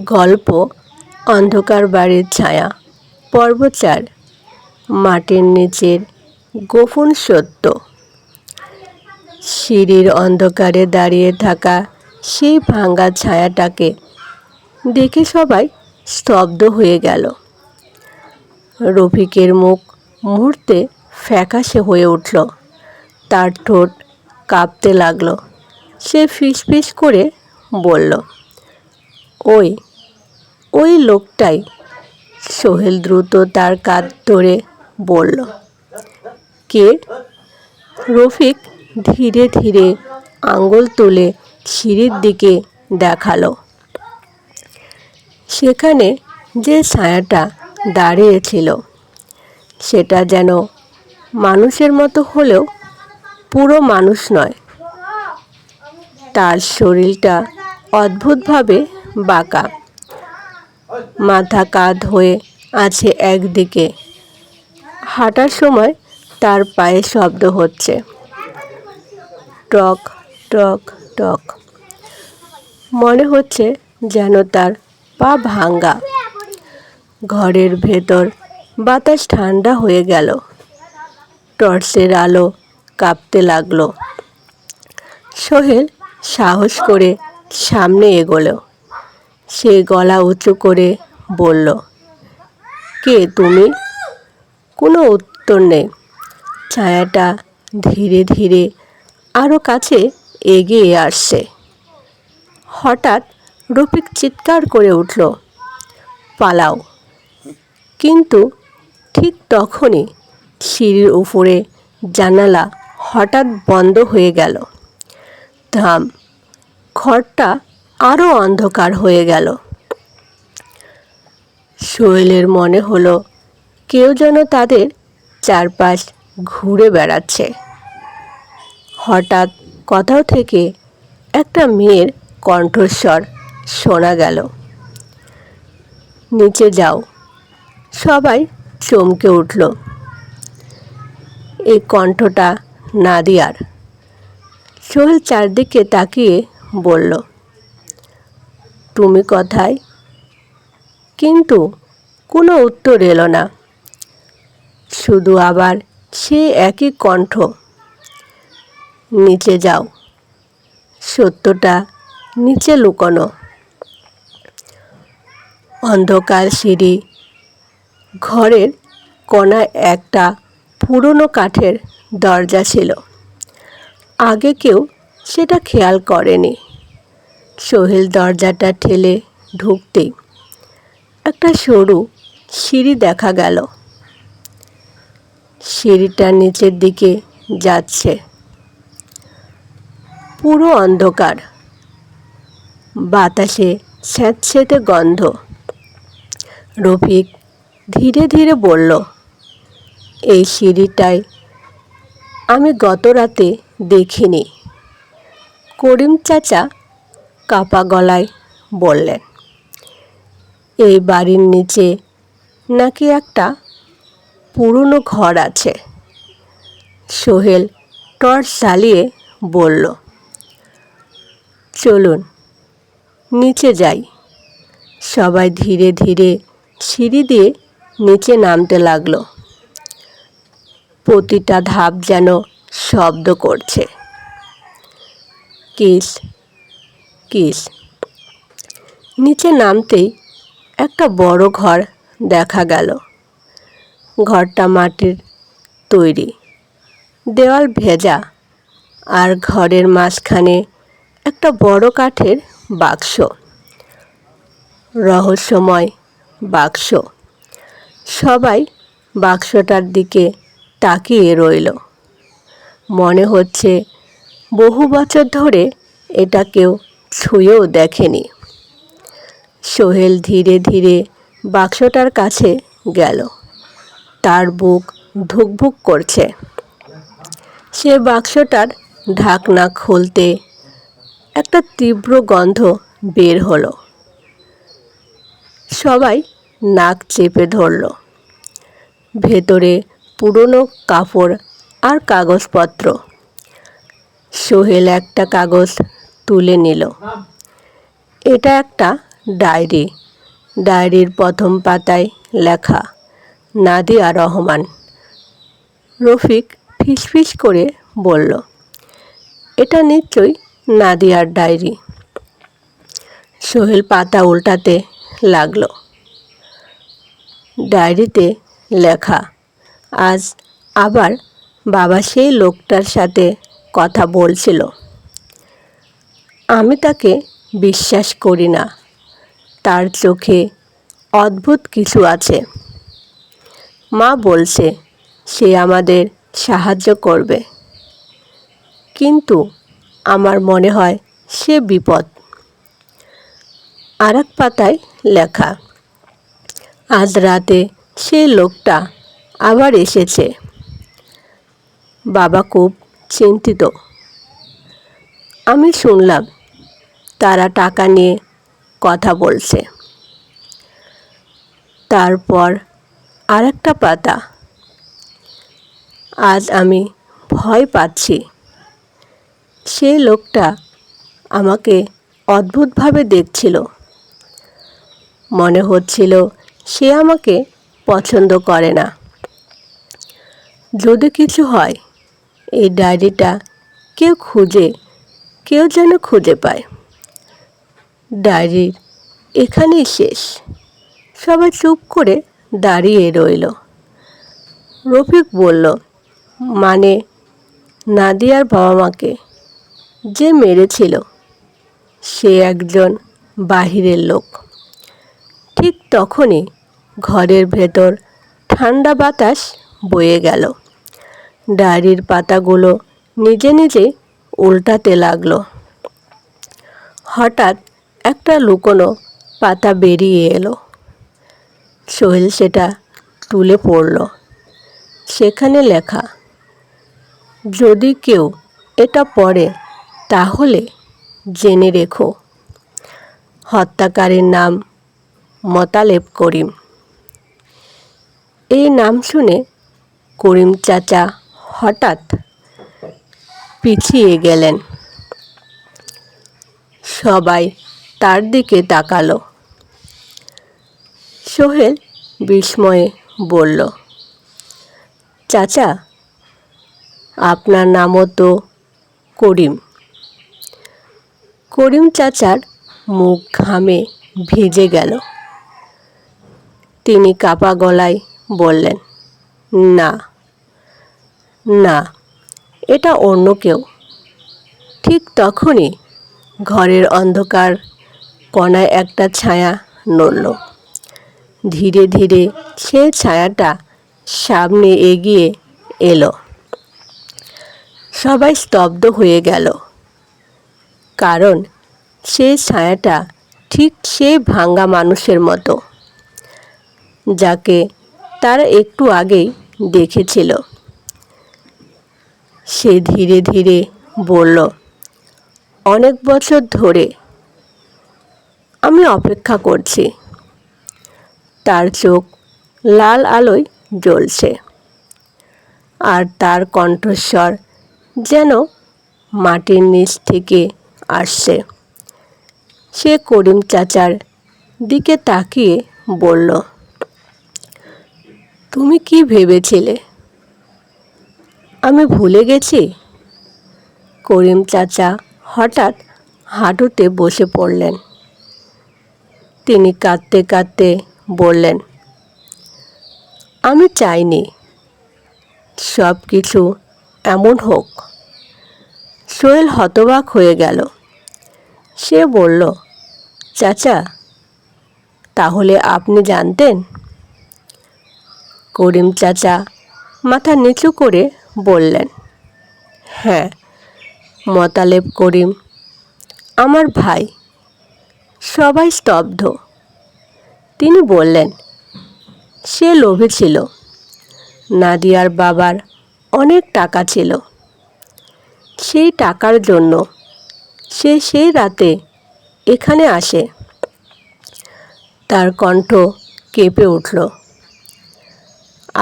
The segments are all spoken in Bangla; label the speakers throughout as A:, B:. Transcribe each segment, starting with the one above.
A: গল্প অন্ধকার বাড়ির ছায়া পর্ব ৪ মাটির নিচের গোপন সত্য। সিঁড়ির অন্ধকারে দাঁড়িয়ে থাকা সেই ভাঙা ছায়াটাকে দেখে সবাই স্তব্ধ হয়ে গেল। রফিকের মুখ মুহূর্তে ফ্যাকাশে হয়ে উঠল, তার ঠোঁট কাঁপতে লাগলো। সে ফিসফিস করে বলল, ওই লোকটাই। সোহেল দ্রুত তার কাঁধ ধরে বলল, কে? রফিক ধীরে ধীরে আঙ্গুল তুলে সিঁড়ির দিকে দেখালো। সেখানে যে ছায়াটা দাঁড়িয়েছিল সেটা যেন মানুষের মতো হলেও পুরো মানুষ নয়। তার শরীরটা অদ্ভুতভাবে বাঁকা, মাথা কাঁধ হয়ে আছে একদিকে। হাঁটার সময় তার পায়ে শব্দ হচ্ছে, টক টক টক। মনে হচ্ছে যেন তার পা ভাঙা। ঘরের ভেতর বাতাস ঠান্ডা হয়ে গেল, টর্চের আলো কাঁপতে লাগলো। সোহেল সাহস করে সামনে এগোলো। সে গলা উঁচু করে বলল, কে তুমি? কোনো উত্তর নেই। ছায়াটা ধীরে ধীরে আরও কাছে এগিয়ে আসছে। হঠাৎ রফিক চিৎকার করে উঠল, পালাও! কিন্তু ঠিক তখনই সিঁড়ির উপরে জানালা হঠাৎ বন্ধ হয়ে গেল। থাম! ঘরটা আরও অন্ধকার হয়ে গেল। সোহেলের মনে হলো কেউ যেন তাদের চারপাশ ঘুরে বেড়াচ্ছে। হঠাৎ কোথাও থেকে একটা মেয়ের কণ্ঠস্বর শোনা গেল, নিচে যাও! সবাই চমকে উঠল। এই কণ্ঠটা নাদিয়ার। সোহেল চারদিকে তাকিয়ে বলল, তুমি কোথায়? কিন্তু কোনো উত্তর এলো না, শুধু আবার সে একই কণ্ঠ, নিচে যাও! সত্যটা নিচে লুকোনো। অন্ধকার সিঁড়ি, ঘরের কোণায় একটা পুরনো কাঠের দরজা ছিল। আগে কেউ সেটা খেয়াল করেনি। সোহেল দরজাটা ঠেলে ঢুকতেই একটা সরু সিঁড়ি দেখা গেল। সিঁড়িটা নিচের দিকে যাচ্ছে। পুরো অন্ধকার, বাতাসে স্যাঁতসেঁতে গন্ধ। রফিক ধীরে ধীরে বলল, এই সিঁড়িটাই আমি গত রাতে দেখিনি। করিম চাচা কাপা গলায় বললেন, এই বাড়ির নিচে নাকি একটা পুরনো ঘর আছে। সোহেল টর্চ জ্বালিয়ে বলল, চলুন নিচে যাই। সবাই ধীরে ধীরে সিঁড়ি দিয়ে নিচে নামতে লাগলো। প্রতিটা ধাপ যেন শব্দ করছে, কিস কিস। নিচে নামতেই একটা বড় ঘর দেখা গেল। ঘরটা মাটির তৈরি, দেওয়াল ভেজা, আর ঘরের মাঝখানে একটা বড় কাঠের বাক্স, রহস্যময় বাক্স। সবাই বাক্সটার দিকে তাকিয়ে রইল। মনে হচ্ছে বহু বছর ধরে এটা কেউ ছুঁয়েও দেখেনি। সোহেল ধীরে ধীরে বাক্সটার কাছে গেল। তার বুক ধুকভুক করছে। সে বাক্সটার ঢাকনা খুলতে একটা তীব্র গন্ধ বের হলো। সবাই নাক চেপে ধরল। ভেতরে পুরনো কাপড় আর কাগজপত্র। সোহেল একটা কাগজ তুলে নিল। এটা একটা ডায়েরির প্রথম পাতায় লেখা নাদিয়া রহমান। রফিক ফিসফিস করে বলল, এটা নিশ্চয়ই নাদিয়ার ডায়েরি। সোহেল পাতা উল্টাতে লাগলো। ডায়েরিতে লেখা, আজ আবার বাবা সেই লোকটার সাথে কথা বলছিল। আমি তাকে বিশ্বাস করি না। তার চোখে অদ্ভুত কিছু আছে। মা বলছে সে আমাদের সাহায্য করবে, কিন্তু আমার মনে হয় সে বিপদ। আরেক পাতায় লেখা, আজ রাতে সেই লোকটা আবার এসেছে। বাবা খুব চিন্তিত। আমি শুনলাম তারা টাকা নিয়ে কথা বলছে। তারপর আরেকটা পাতা, আজ আমি ভয় পাচ্ছি। সেই লোকটা আমাকে অদ্ভুতভাবে দেখছিল। মনে হচ্ছিল সে আমাকে পছন্দ করে না। যদি কিছু হয়, এই ডায়েরিটা কেউ যেন খুঁজে পায়। ডায়েরির এখানেই শেষ। সবাই চুপ করে দাঁড়িয়ে রইল। রফিক বলল, মানে নাদিয়ার বাবা মাকে যে মেরেছিল সে একজন বাহিরের লোক। ঠিক তখনই ঘরের ভেতর ঠান্ডা বাতাস বয়ে গেল। ডায়েরির পাতাগুলো নিজে নিজে উল্টাতে লাগলো। হঠাৎ একটা লুকোনো পাতা বেরিয়ে এলো। সোহেল সেটা তুলে পড়ল। সেখানে লেখা, যদি কেউ এটা পড়ে তাহলে জেনে রেখো, হত্যাকারীর নাম মোতালেব করিম। এই নাম শুনে করিম চাচা হঠাৎ পিছিয়ে গেলেন। সবাই তার দিকে তাকালো। সোহেল বিস্ময়ে বলল, চাচা, আপনার নামও তো করিম। করিম চাচার মুখ ঘামে ভিজে গেল। তিনি কাপা গলায় বললেন, না না, এটা অন্য কেউ। ঠিক তখনই ঘরের অন্ধকার কোণায় একটা ছায়া নড়ল। ধীরে ধীরে সে ছায়াটা সামনে এগিয়ে এলো। সবাই স্তব্ধ হয়ে গেল, কারণ সেই ছায়াটা ঠিক সেই ভাঙা মানুষের মতো যাকে তারা একটু আগেই দেখেছিল। সে ধীরে ধীরে বলল, অনেক বছর ধরে আমি অপেক্ষা করছি। তার চোখ লাল আলোয় জ্বলছে, আর তার কণ্ঠস্বর যেন মাটির নিচ থেকে আসছে। সে করিম চাচার দিকে তাকিয়ে বলল, তুমি কি ভেবেছিলে আমি ভুলে গেছি? করিম চাচা হঠাৎ হাঁটুতে বসে পড়লেন। তিনি কাঁদতে কাঁদতে বললেন, আমি চাইনি সব কিছু এমন হোক। সোহেল হতবাক হয়ে গেল। সে বলল, চাচা, তাহলে আপনি জানতেন? করিম চাচা মাথা নিচু করে বললেন, হ্যাঁ, মোতালেব করিম আমার ভাই। সবাই স্তব্ধ। তিনি বললেন, সে লোভী ছিল। নাদিয়ার বাবার অনেক টাকা ছিল। সেই টাকার জন্য সে সেই রাতে এখানে আসে। তার কণ্ঠ কেঁপে উঠল।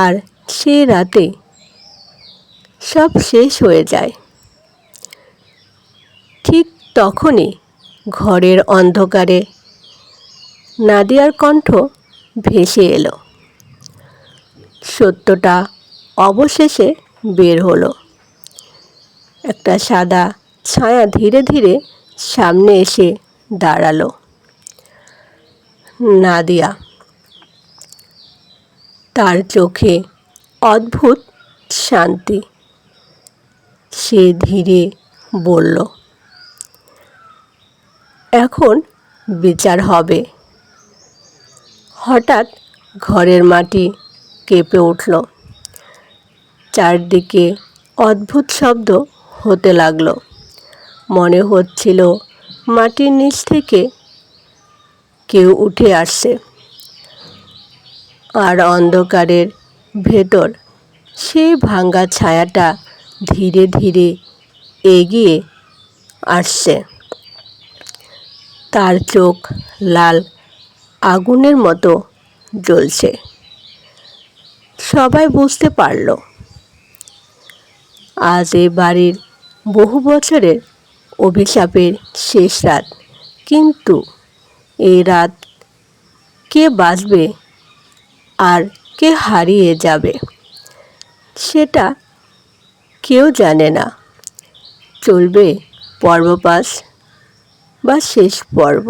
A: আর সেই রাতে সব শেষ হয়ে যায়। ঠিক তখনই ঘরের অন্ধকারে নাদিয়ার কণ্ঠ ভেসে এলো। সত্যটা অবশেষে বের হলো। একটা সাদা ছায়া ধীরে ধীরে সামনে এসে দাঁড়ালো। নাদিয়া। তার চোখে অদ্ভুত শান্তি। সে ধীরে বলল, এখন বিচার হবে। হঠাৎ ঘরের মাটি কেঁপে উঠল। চারদিকে অদ্ভুত শব্দ হতে লাগলো। মনে হচ্ছিল মাটির নিচ থেকে কেউ উঠে আসছে। আর অন্ধকারের ভেতর সেই ভাঙা ছায়াটা ধীরে ধীরে এগিয়ে আসছে। তার চোখ লাল আগুনের মতো জ্বলছে। সবাই বুঝতে পারল, আজ এ বাড়ির বহু বছরের অভিশাপের শেষ রাত। কিন্তু এই রাত কে বাঁচবে আর কে হারিয়ে যাবে সেটা কেউ জানে না। চলবে পর্ব 5 বা শেষ পর্ব।